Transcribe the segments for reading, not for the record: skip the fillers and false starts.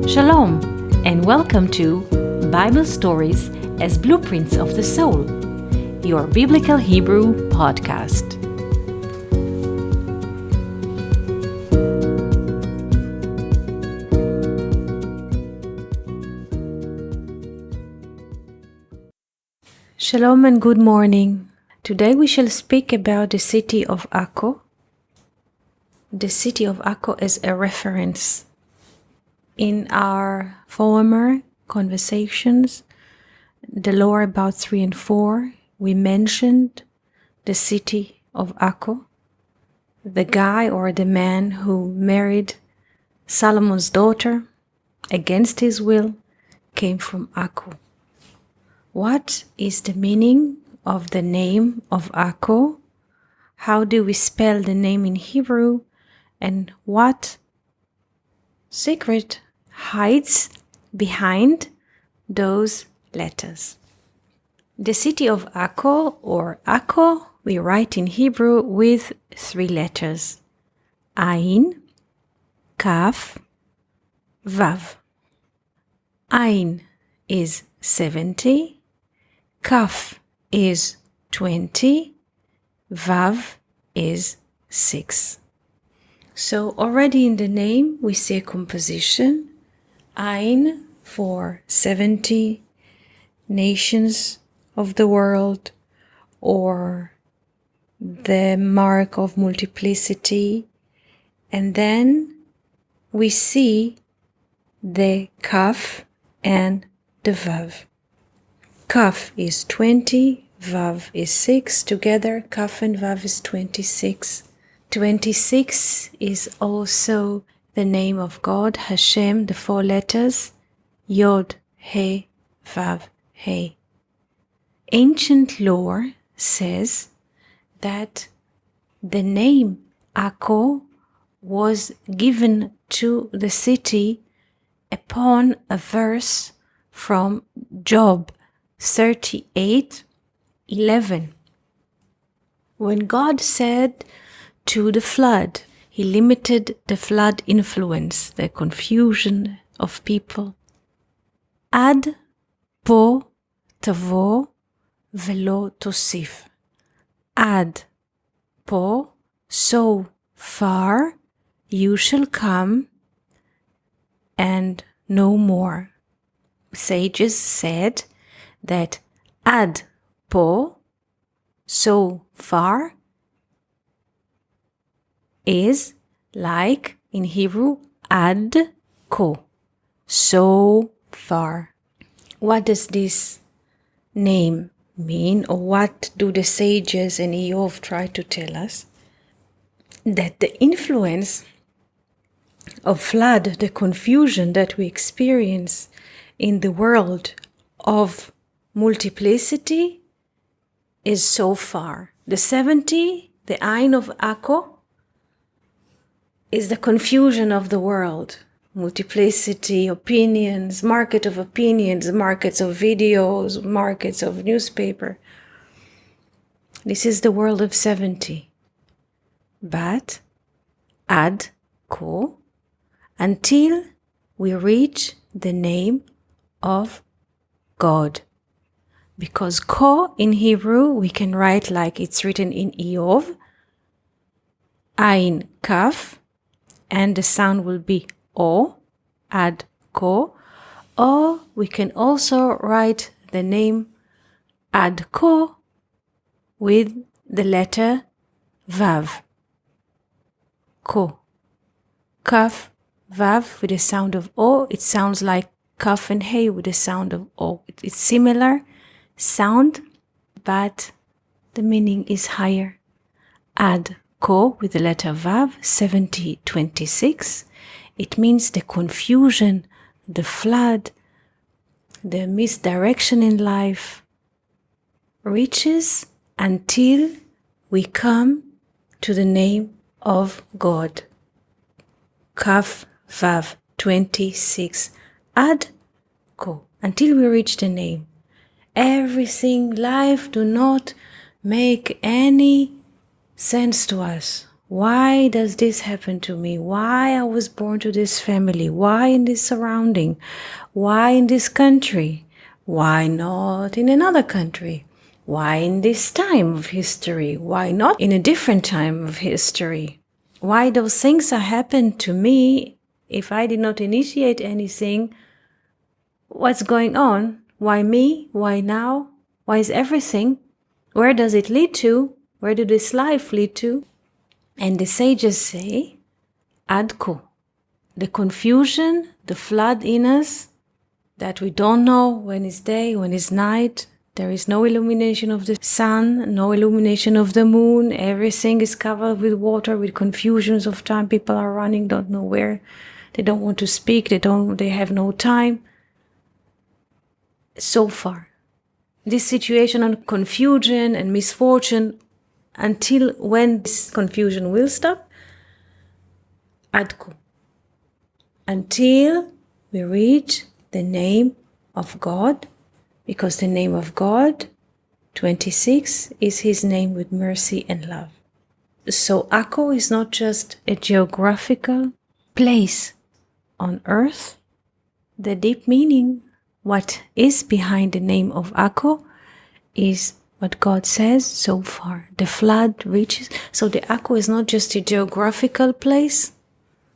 Shalom, and welcome to Bible Stories as Blueprints of the Soul, your Biblical Hebrew podcast. Shalom and good morning. Today we shall speak about the city of Akko. The city of Akko is a reference. In our former conversations, the lore about 3 and 4, we mentioned the city of Akko. The guy or the man who married Solomon's daughter against his will came from Akko. What is the meaning of the name of Akko? How do we spell the name in Hebrew? And what secret hides behind those letters? The city of Akko, or Akko, we write in Hebrew with 3 letters: Ain, Kaf, Vav. Ain is 70, Kaf is 20, Vav is 6. So already in the name we see a composition. Ain for 70 nations of the world, or the mark of multiplicity. And then we see the Kaf and the Vav. Kaf is 20, Vav is 6. Together, Kaf and Vav is 26. 26 is also the name of God, Hashem, the 4 letters, Yod, He, Vav, He. Ancient lore says that the name Akko was given to the city upon a verse from Job 38:11. When God said to the flood, He limited the flood influence, the confusion of people. Ad po tavo velo tosif. Ad po, so far you shall come, and no more. Sages said that ad po, so far, is like in Hebrew ad ko, so far. What does this name mean, or what do the sages and Eov try to tell us? That the influence of flood, the confusion that we experience in the world of multiplicity, is so far. The 70, the Ain of Akko, is the confusion of the world. Multiplicity, opinions, market of opinions, markets of videos, markets of newspaper. This is the world of 70. But ad ko, until we reach the name of God. Because ko in Hebrew we can write like it's written in Eov, Ain Kaf, and the sound will be O, ad ko. Or we can also write the name ad ko with the letter Vav. Ko. Kaf, Vav with the sound of O. It sounds like Kaf and He with the sound of O. It's similar sound, but the meaning is higher. Ad ko with the letter Vav, 70:26. It means the confusion, the flood, the misdirection in life reaches until we come to the name of God. Kaf Vav 26. Ad ko. Until we reach the name. Everything life do not make any sense to us. Why does this happen to me? Why I was born to this family? Why in this surrounding? Why in this country? Why not in another country? Why in this time of history? Why not in a different time of history? Why those things are happened to me if I did not initiate anything? What's going on? Why me? Why now? Why is everything? Where does it lead to? Where did this life lead to? And the sages say, Ad כה. The confusion, the flood in us, that we don't know when it's day, when it's night. There is no illumination of the sun, no illumination of the moon. Everything is covered with water, with confusions of time. People are running, don't know where. They don't want to speak. They have no time. So far, this situation of confusion and misfortune, until when this confusion will stop? Ad כה. Until we reach the name of God, because the name of God, 26, is his name with mercy and love. So Akko is not just a geographical place on earth. The deep meaning, what is behind the name of Akko, is what God says so far. The flood reaches. So the Akko is not just a geographical place.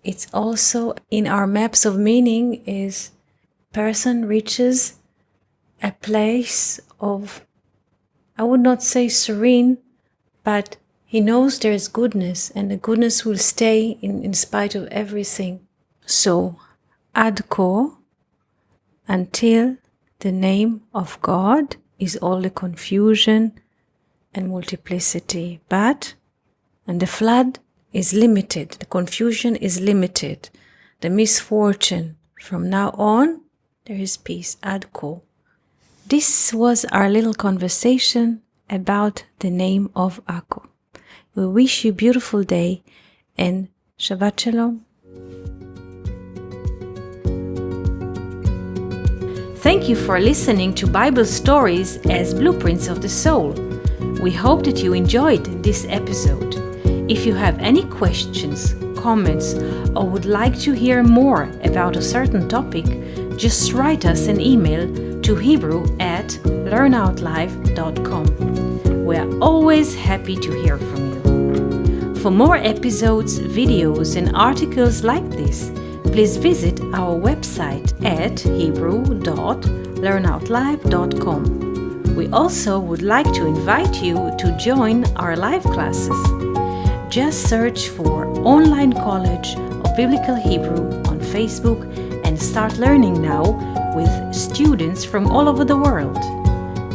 It's also in our maps of meaning is person reaches a place of, I would not say serene, but he knows there's goodness, and the goodness will stay in spite of everything. So, Ad כה, until the name of God is all the confusion and multiplicity. And the flood is limited, the confusion is limited, the misfortune. From now on, there is peace. Ad כה. This was our little conversation about the name of Akko. We wish you a beautiful day and Shabbat Shalom. Thank you for listening to Bible stories as Blueprints of the Soul. We hope that you enjoyed this episode. If you have any questions, comments, or would like to hear more about a certain topic, just write us an email to hebrew@learnoutlive.com. We are always happy to hear from you. For more episodes, videos, and articles like this, please visit our website at hebrew.learnoutlive.com. We also would like to invite you to join our live classes. Just search for Online College of Biblical Hebrew on Facebook and start learning now with students from all over the world.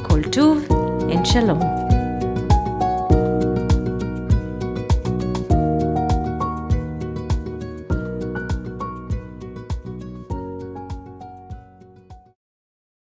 Koltuv and Shalom.